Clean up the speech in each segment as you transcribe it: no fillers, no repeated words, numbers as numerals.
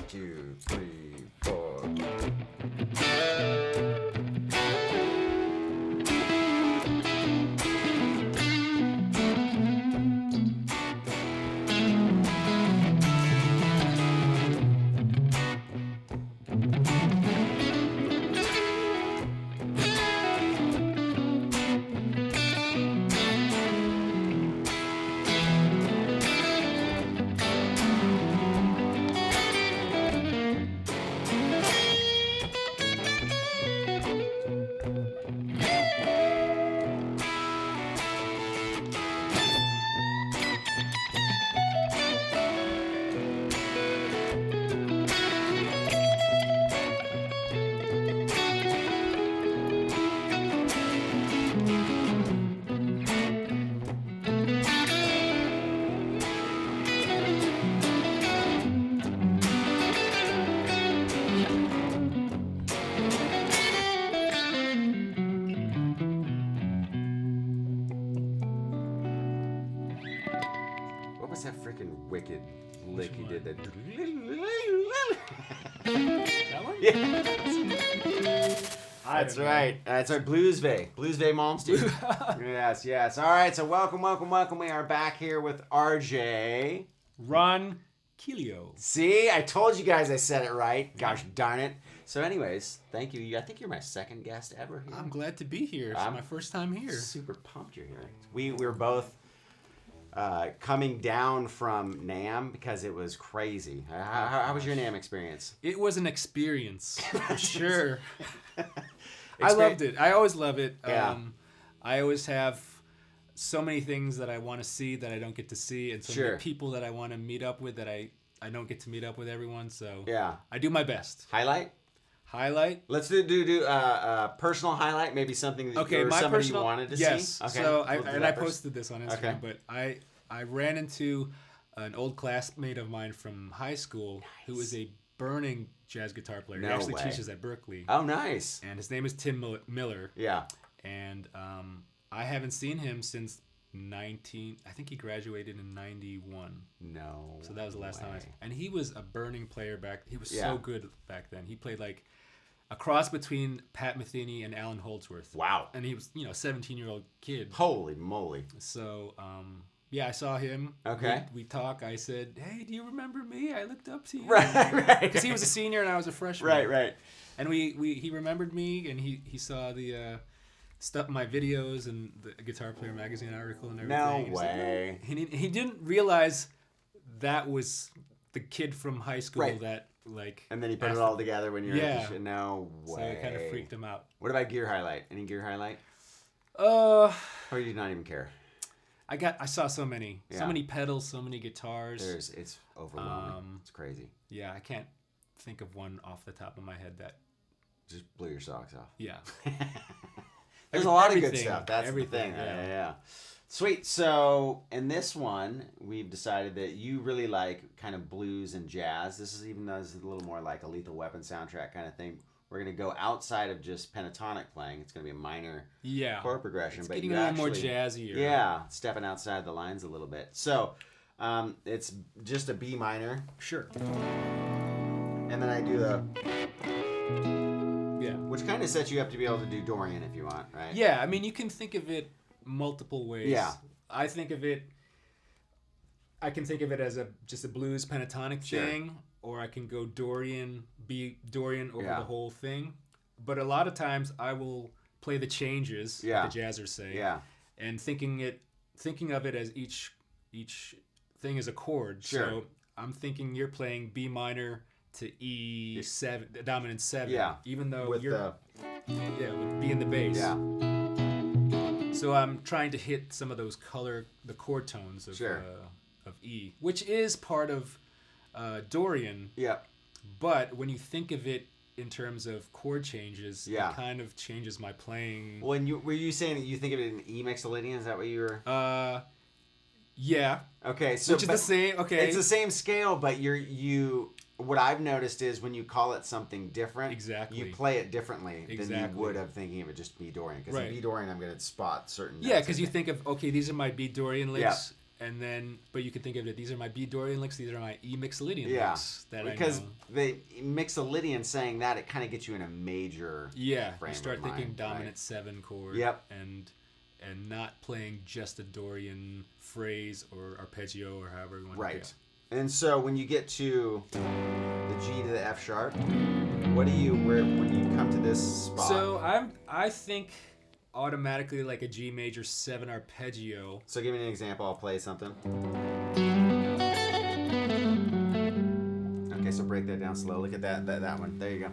2, 3, 4. What was that freaking wicked lick he did? That. That one? Yeah. That's right. That's our Blues Bay Malmsteen. Yes. All right, so welcome. We are back here with RJ. Ronquillo. See, I told you guys I said it right. Gosh darn it. So anyways, thank you. I think you're my second guest ever here. I'm glad to be here. It's my first time here. Super pumped you're here. We were both coming down from NAMM because it was crazy. How was your NAMM experience? It was an experience, for sure. I loved it. I always love it. Yeah. I always have so many things that I want to see that I don't get to see, and so many people that I want to meet up with that I don't get to meet up with everyone. So yeah, I do my best. Highlight. Let's do personal highlight. Maybe something that somebody you wanted to see. Yes. Okay. So I posted this on Instagram, Okay. but I ran into an old classmate of mine from high school who is a burning jazz guitar player. No he actually way. teaches at Berkeley. Oh, nice. And his name is Tim Miller. Yeah. And I haven't seen him since I think he graduated in 91. No. So that was the last time way. and he was a burning player he was Yeah. so good back then. He played like a cross between Pat Metheny and Alan Holdsworth. Wow. And he was, 17-year-old kid. Holy moly. So, yeah, I saw him. Okay. We talk. I said, "Hey, do you remember me? I looked up to you." Right. Because he was a senior and I was a freshman. Right. And he remembered me, and he saw the stuff, my videos, and the Guitar Player magazine article and everything. No way. He didn't realize that was the kid from high school that like. And then he put it all together when you're at the show. No way. So it kind of freaked him out. What about gear highlight? Any gear highlight? Or you do not even care? I saw so many pedals, so many guitars. It's overwhelming. It's crazy. Yeah, I can't think of one off the top of my head that just blew your socks off. Yeah. There's a lot of good stuff. That's the thing. Yeah. Sweet. So in this one, we've decided that you really like kind of blues and jazz. This is even though it's a little more like a Lethal Weapon soundtrack kind of thing. We're going to go outside of just pentatonic playing. It's going to be a minor chord progression. It's but getting you a little more actually, jazzier. Yeah, stepping outside the lines a little bit. So it's just a B minor. Sure. And then I do the... Yeah. Which kind of sets you up to be able to do Dorian if you want, right? Yeah, I mean, you can think of it multiple ways. Yeah. I can think of it as just a blues pentatonic thing, or I can go Dorian over the whole thing. But a lot of times I will play the changes, like the jazzers say, and thinking of it as each thing is a chord. Sure. So I'm thinking you're playing B minor to E7, dominant 7, even though with with B in the bass. Yeah. So I'm trying to hit some of those the chord tones of E, which is part of Dorian. Yeah. But when you think of it in terms of chord changes, it kind of changes my playing. Were you saying that you think of it in E Mixolydian? Is that what you were? Yeah. Okay, so which is the same. Okay, it's the same scale, but you. What I've noticed is when you call it something different, you play it differently than you would have thinking of it just B Dorian. Because in B Dorian, I'm going to spot certain. Yeah, because you think of these are my B Dorian licks, And then, but you can think of it, these are my B Dorian licks, these are my E Mixolydian licks that because I know. the Mixolydian saying that, it kind of gets you in a major frame you start of thinking mind, dominant right? 7 chord. Yep. And not playing just a Dorian phrase or arpeggio or however you want to do it. And so when you get to the G to the F sharp, when you come to this spot? So I think automatically like a G major 7 arpeggio. So give me an example. I'll play something. Okay, so break that down slow. Look at that one. There you go.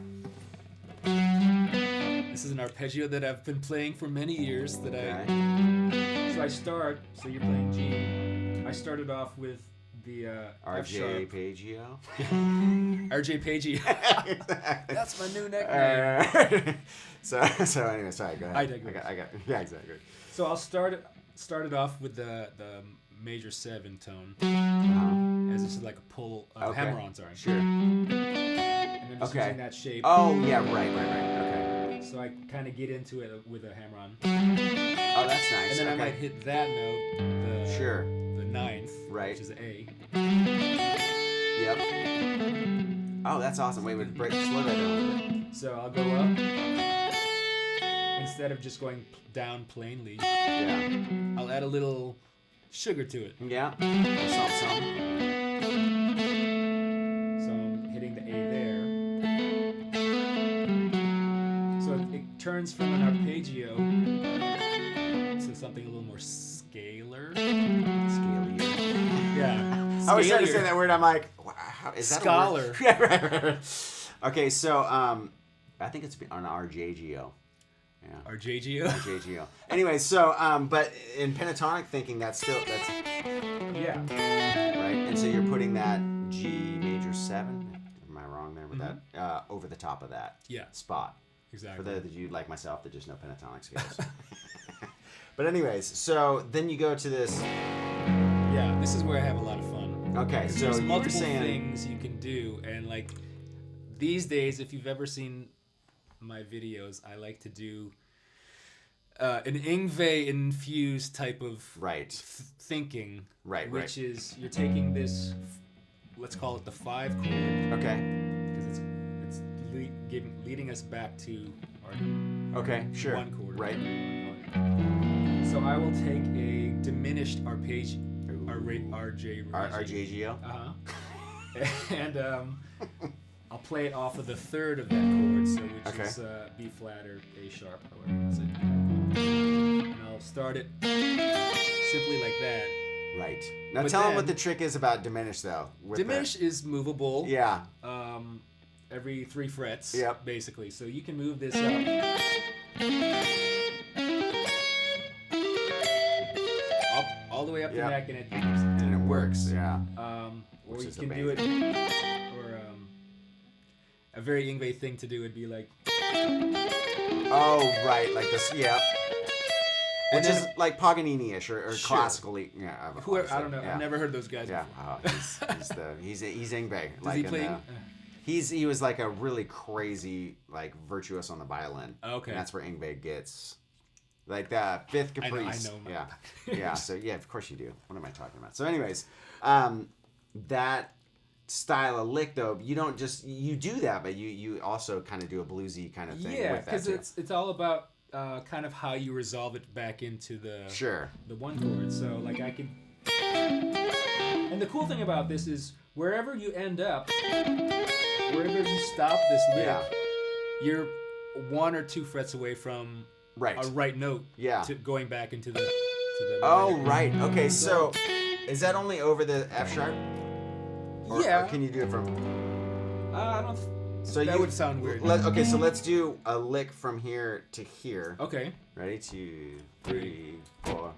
This is an arpeggio that I've been playing for many years. So I start. So you're playing G. I started off with the F sharp. Arpeggio. Arpeggio. That's my new nickname. So anyway, sorry. Go ahead. I digress. I got yeah, exactly. So I'll start it off with the major 7 tone, as it's like a pull hammer-on. Sorry. Sure. And then just using that shape. Oh yeah, right. Okay. So I kind of get into it with a hammer-on. Oh, that's nice. And then I might hit that note, the 9th, which is A. Yep. Oh, that's awesome. Wait, slow that down a little bit. So I'll go up. Instead of just going down plainly, I'll add a little sugar to it. Yeah. Some. So I'm hitting the A there. So it turns from an arpeggio to something a little more scalar. Scalier. Yeah. I was trying to say that word. I'm like, wow, is that Scholar. a word? Yeah, right. Okay, so I think it's on Arpeggio. Yeah. Arpeggio. Anyway, so but in pentatonic thinking, that's yeah. Right, and so you're putting that G major 7. Am I wrong there with that? Over the top of that spot. Exactly. For those of you like myself that just know pentatonic scales. But anyways, so then you go to this. Yeah, this is where I have a lot of fun. Okay, so there's multiple things you can do, and like these days, if you've ever seen my videos, I like to do an Yngwie infused type of thinking, which is you're taking this, let's call it the 5 chord, because it's leading us back to our 1 chord, right? So I will take a diminished arpeggio, Arpeggio, and I'll play it off of the 3rd of that chord, so which is B flat or A sharp, however you say it. And I'll start it simply like that. Right. Now tell them what the trick is about diminish, though. Diminish is movable. Yeah. Every 3 frets, basically. So you can move this up all the way up the neck, and it works. Yeah. Or you can do it, or a very Yngwie thing to do would be like. Oh, right, like this, Which is like Paganini-ish or classically, I don't know. I've never heard those guys. Yeah, he's Yngwie. Does he play? He was like a really crazy like virtuoso on the violin. Okay. And that's where Yngwie gets. Like the 5th Caprice. I know. Yeah. So of course you do. What am I talking about? So anyways, that style of lick though, you don't just you do that, but you also kind of do a bluesy kind of thing. Yeah, because it's all about kind of how you resolve it back into the the 1 chord. So like I could, and the cool thing about this is wherever you end up, wherever you stop this lick, you're 1 or 2 frets away from a right note to going back into the Oh, right. Okay, so is that only over the F sharp? Or can you do it from? I don't. So that would sound weird. Okay, so let's do a lick from here to here. Okay. Ready? 2, 3, 4.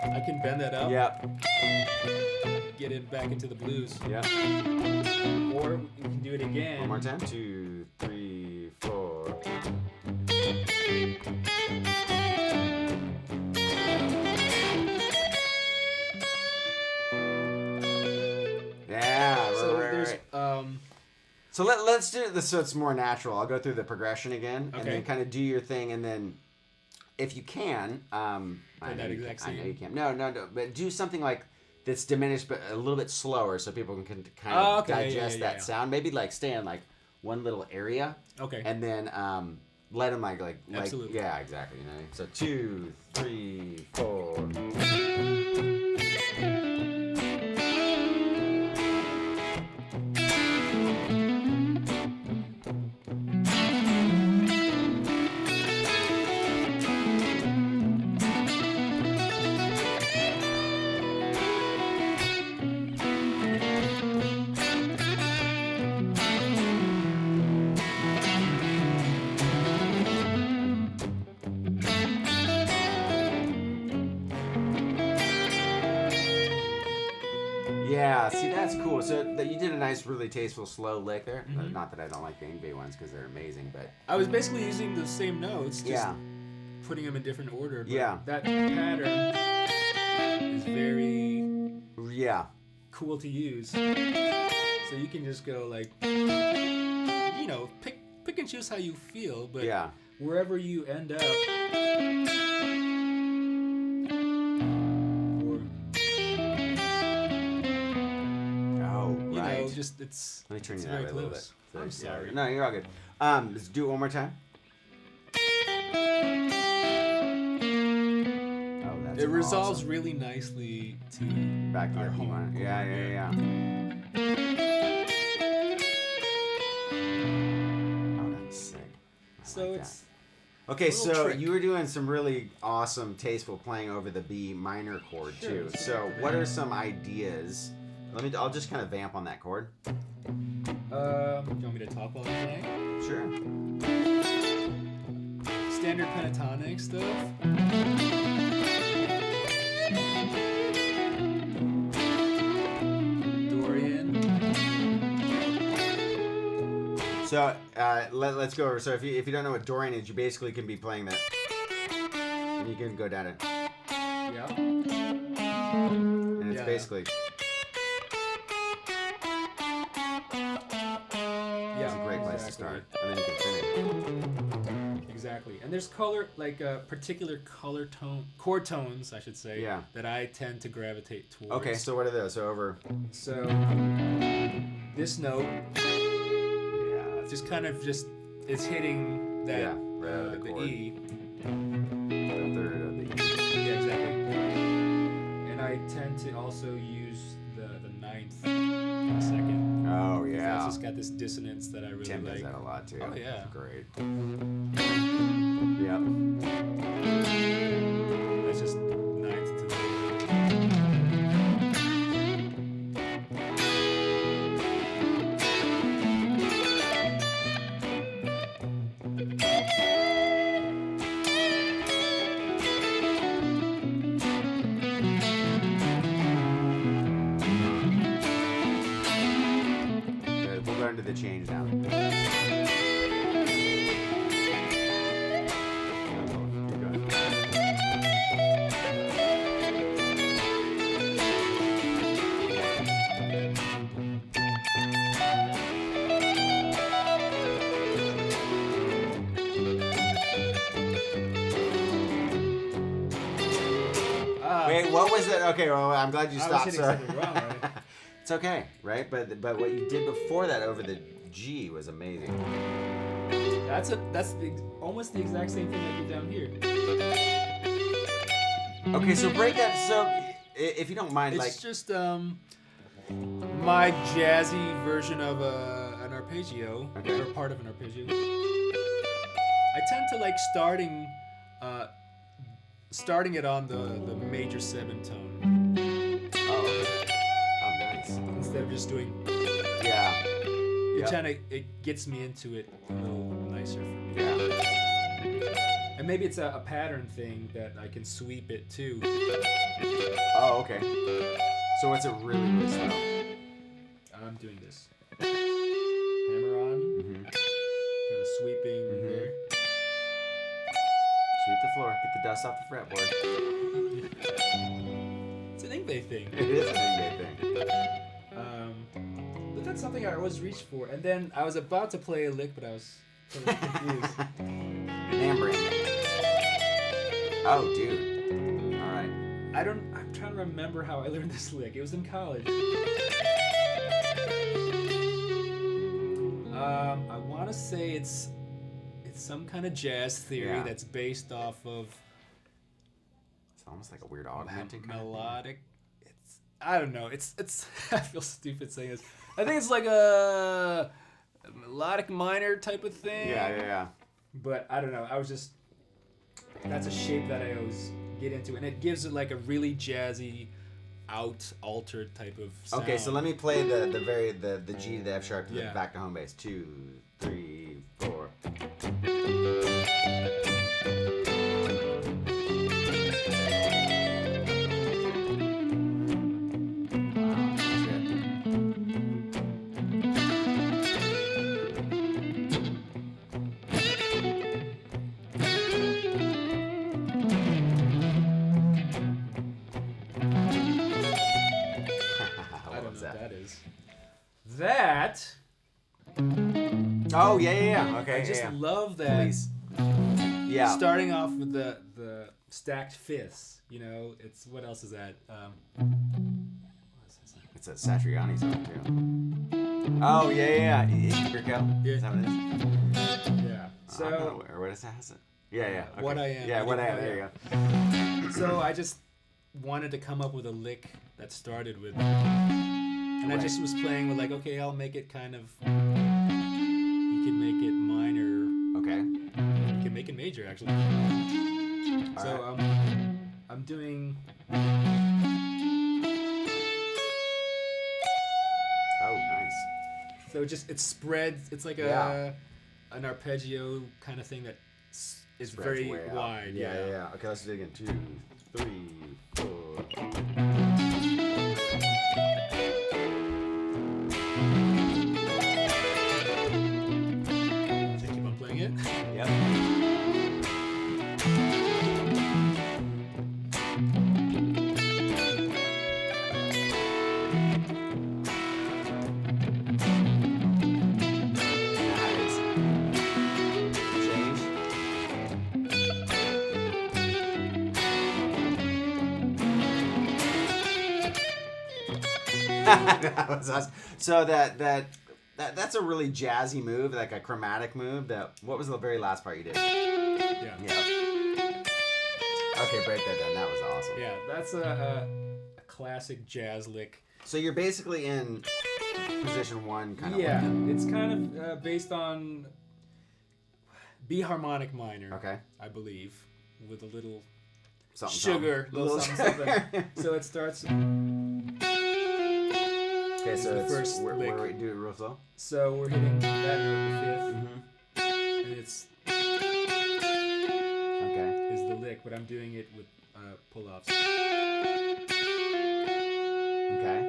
I can bend that up. Yep. Get it back into the blues. Yep. Or we can do it again. One more time. 2, 3, 4. So let's do this so it's more natural. I'll go through the progression again, and then kind of do your thing, and then if you can, I know you can't. No, but do something like that's diminished, but a little bit slower, so people can kind of digest that sound. Maybe like stay in like one little area. Okay. And then let them like Absolutely. Yeah, exactly. You know. So 2, 3, 4. Yeah, see, that's cool. So you did a nice, really tasteful, slow lick there. Mm-hmm. Not that I don't like the Ingve ones because they're amazing, but... I was basically using the same notes, just putting them in different order. But that pattern is very cool to use. So you can just go like, you know, pick and choose how you feel, but wherever you end up... Just Let me turn you that way a little bit. So, I'm sorry. No, you're all good. Let's do it one more time. Oh, that's It resolves really nicely to back to our home. Yeah. Oh, that's sick. So it's okay. So you were doing some really awesome, tasteful playing over the B minor chord too. So what are some ideas? I'll just kind of vamp on that chord. Do you want me to talk while I'm playing? Sure. Standard pentatonic stuff. Dorian. So let's go over. So if you don't know what Dorian is, you basically can be playing that, and you can go down it. Yeah. And it's basically. To start, and then you can finish. Exactly, and there's particular chord tones, I should say, that I tend to gravitate towards. Okay, so what are those? So over. So this note, just kind of it's hitting that the E. The third of the E. Yeah, exactly. And I tend to also use the ninth second. Oh yeah. It's just got this dissonance that I really Tim like. does that a lot too. Oh yeah. It's great. Yep. That's just ninth to the. We'll go into the change now. Wait, what was it? Okay, well, I'm glad you stopped. Something wrong, right? It's okay, right? But what you did before that over the G was amazing. That's almost the exact same thing I did down here. Okay, so break that. So if you don't mind, it's just my jazzy version of an arpeggio, or part of an arpeggio. I tend to like starting it on the major 7 tone. Oh, nice. Instead of just doing. Yeah. It gets me into it a little nicer for me. Yeah. And maybe it's a pattern thing that I can sweep it too. Oh, okay. So what's it really, really slow? I'm doing this. Hammer on. Mm-hmm. Kind of sweeping there. Sweep the floor. Get the dust off the fretboard. It's an Ingve thing. It is an Ingve thing. But that's something I always reach for. And then I was about to play a lick, but I was totally confused. Ambering. Oh, dude. All right. I'm trying to remember how I learned this lick. It was in college. I want to say it's some kind of jazz theory that's based off of. It's almost like a weird augmented melodic. I don't know. It's. I feel stupid saying this. I think it's like a melodic minor type of thing. Yeah. But I don't know. That's a shape that I always get into, and it gives it like a really jazzy, altered type of sound. Okay, so let me play the G to the F sharp to the back to home bass. 2, 3, 4. That. Oh yeah. Okay. I just love that. Please. Yeah. Starting off with the stacked fifths. You know, it's what else is that? It's a Satriani song too. Oh yeah. Brickell. Yeah. Is that what it is? Yeah. So. Or what is that? Yeah. Okay. What I am. Yeah. What I am. There you go. So I just wanted to come up with a lick that started with. And I just was playing with like, okay, I'll make it kind of. You can make it minor. Okay. You can make it major actually. All so right. I'm doing. Oh, nice. So it spreads. It's like an arpeggio kind of thing that is Spreads very way out. wide. Yeah. Okay, let's do it again. 2, 3, 4. It? Yep. That was awesome. So that's a really jazzy move, like a chromatic move. What was the very last part you did? Yeah. Okay, break that down. That was awesome. Yeah, that's a classic jazz lick. So you're basically in position 1 kind of. Yeah, it's kind of based on B harmonic minor. Okay. I believe, with a little Something. Something. So it starts. Okay, so it's first where lick. we do it real slow. So we're hitting that note, the fifth, and it's is the lick, but I'm doing it with pull-offs. Okay.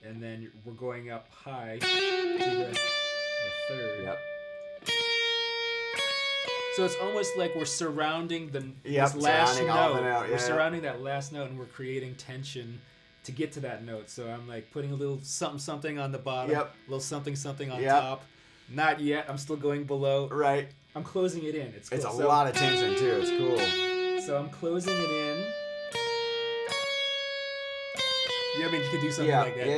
And then we're going up high to the third. Yep. So it's almost like we're surrounding this last surrounding note. all the note. Yeah, we're surrounding that last note, and we're creating tension to get to that note. So I'm like putting a little something on the bottom, a little something on top. Not yet. I'm still going below. Right. I'm closing it in. It's cool. It's a lot of tension too. It's cool. So I'm closing it in. Yeah, I mean you could do something like that. Yeah.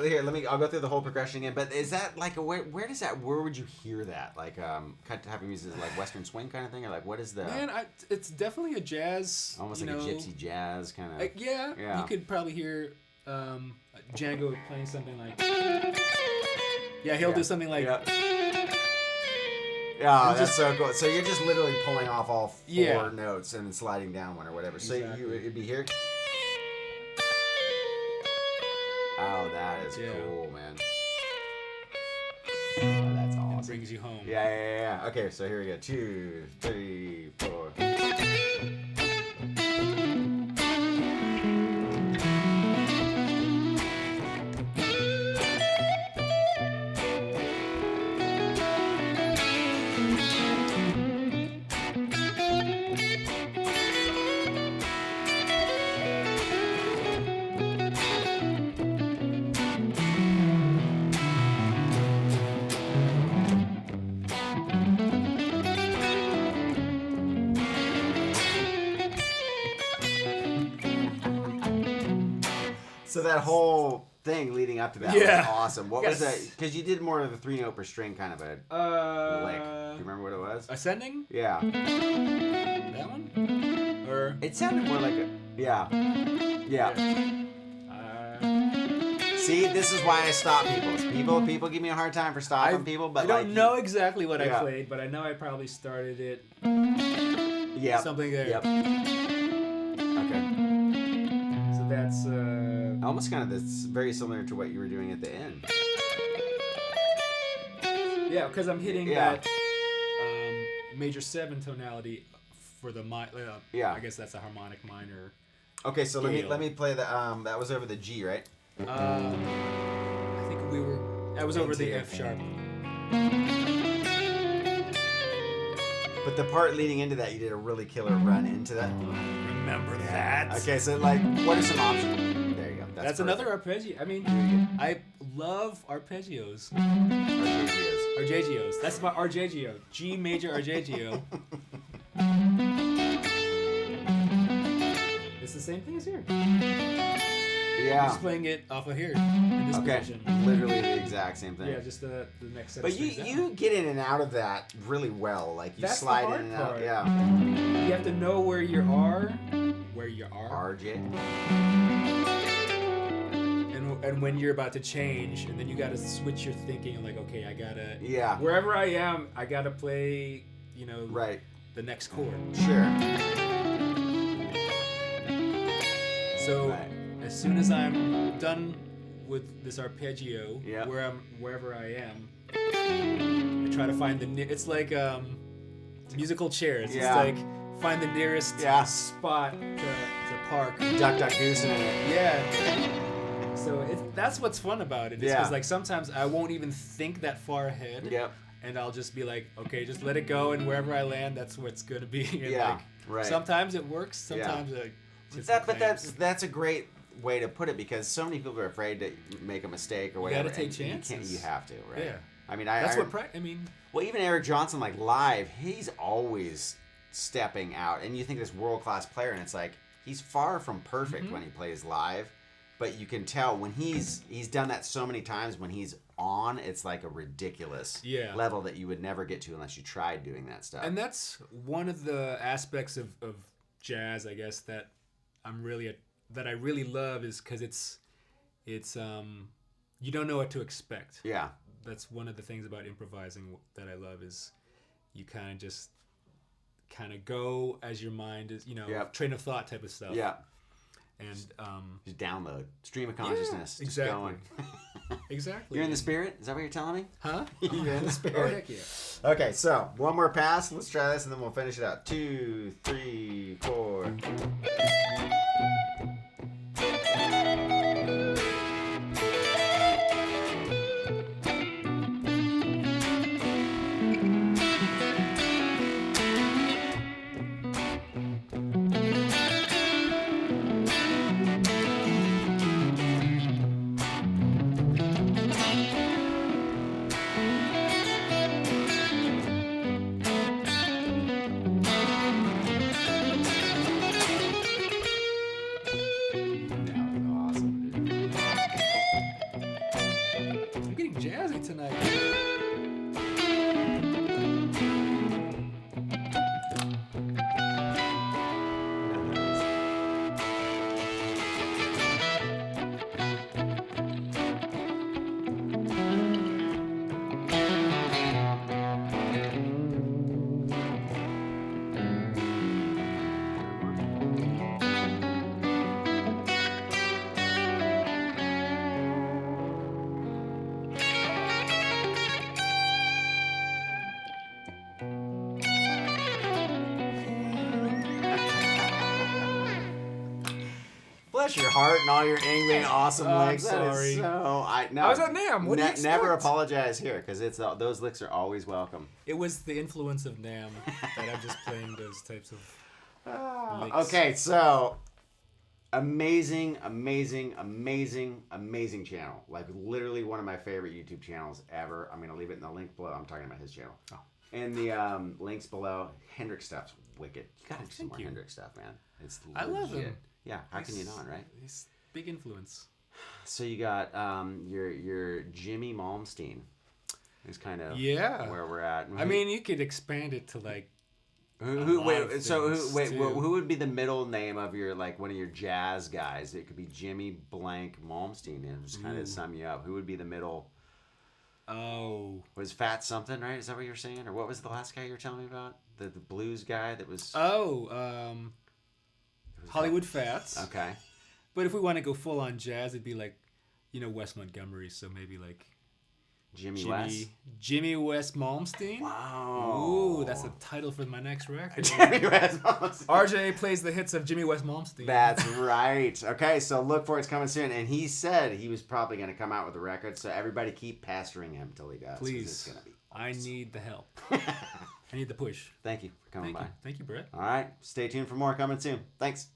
Here, I'll go through the whole progression again. But is that like where would you hear that? Like kind of type of music, like Western swing kind of thing, or like what is the? Man, it's definitely a jazz. Almost like a gypsy jazz kind of. Yeah. You could probably hear Django playing something like. Yeah, he'll do something like. Yeah, that's so cool. So you're just literally pulling off all 4 notes and then sliding down one or whatever. Exactly. So it'd be here. Oh, that is cool, man. Oh, that's awesome. It brings you home. Yeah. Okay, so here we go. 2, 3, 4. So that whole thing leading up to that was awesome. What was that? Because you did more of a 3-note per string kind of a lick. Do you remember what it was? Ascending? Yeah. That one? Or it sounded more like a yeah. See, this is why I stop people. People give me a hard time for stopping people, but I don't know exactly what I played, but I know I probably started it. Yeah. Something there. Yep. Okay. So that's almost kind of this very similar to what you were doing at the end. Yeah, because I'm hitting that major 7 tonality for the I guess that's a harmonic minor. Okay, so let me play the that was over the G, right? I think that was over the F sharp. But the part leading into that, you did a really killer run into that. Remember that? Okay, so what are some options? There you go. That's another arpeggio. I mean, I love arpeggios. Arpeggios. That's my arpeggio. G major arpeggio. It's the same thing as here. Yeah. I'm just playing it off of here. In this position. Literally the exact same thing. Yeah, just the next set. But you get in and out of that really well. Like you slide in and out. Yeah. You have to know where you are. RJ. And when you're about to change, and then you got to switch your thinking. Like, okay, I gotta. Yeah. Wherever I am, I gotta play. Right. The next chord. Sure. So. Right. As soon as I'm done with this arpeggio, wherever I am, I try to find it's like musical chairs. It's like find the nearest spot to park. Duck, goose in it. Yeah. So that's what's fun about it. Because like sometimes I won't even think that far ahead. Yep. And I'll just be like, okay, just let it go, and wherever I land, that's where it's gonna be. And right. Sometimes it works. Sometimes but that's a great way to put it, because so many people are afraid to make a mistake or whatever. You gotta take chances. You have to, right? Yeah. I mean, well, even Eric Johnson, like live, he's always stepping out, and you think this world-class player, and it's like he's far from perfect when he plays live, but you can tell when he's done that so many times. When he's on, it's like a ridiculous level that you would never get to unless you tried doing that stuff. And that's one of the aspects of jazz, I guess, that I really love, is because it's you don't know what to expect. Yeah. That's one of the things about improvising that I love, is you kind of go as your mind is, train of thought type of stuff. Yeah. And just download, stream of consciousness. Exactly. Going. Exactly. You're in the spirit? Is that what you're telling me? Huh? You're in the spirit. Oh, heck yeah. Okay, so one more pass. Let's try this, and then we'll finish it out. 2, 3, 4. Bless your heart and all your England awesome licks. I'm sorry. I was at NAMM. What do you expect? Never apologize here, because those licks are always welcome. It was the influence of NAMM that I'm just playing those types of licks. Okay, so amazing channel. Like literally one of my favorite YouTube channels ever. I'm gonna leave it in the link below. I'm talking about his channel. Oh. And the links below. Hendrix stuff's wicked. You gotta do some more Hendrix stuff, man. It's legit. I love him. Yeah, how can you not, right? He's big influence. So you got your Jimmy Malmsteen is kind of where we're at. I mean, you could expand it to like. Who would be the middle name of your like one of your jazz guys? It could be Jimmy Blank Malmsteen, and just kind of sum you up. Who would be the middle? Oh, was Fat something, right? Is that what you were saying, or what was the last guy you were telling me about? The blues guy that was. Hollywood Fats. Okay. But if we want to go full on jazz, it'd be like, Wes Montgomery. So maybe like Jimmy West Malmsteen. Wow. Ooh, that's a title for my next record. Jimmy West Malmsteen. RJ plays the hits of Jimmy West Malmsteen. That's right. Okay, so look for it's coming soon. And he said he was probably going to come out with a record. So everybody keep pestering him till he does. Please. It's gonna be awesome. I need the help. I need the push. Thank you for coming by. Thank you, Brett. All right. Stay tuned for more coming soon. Thanks.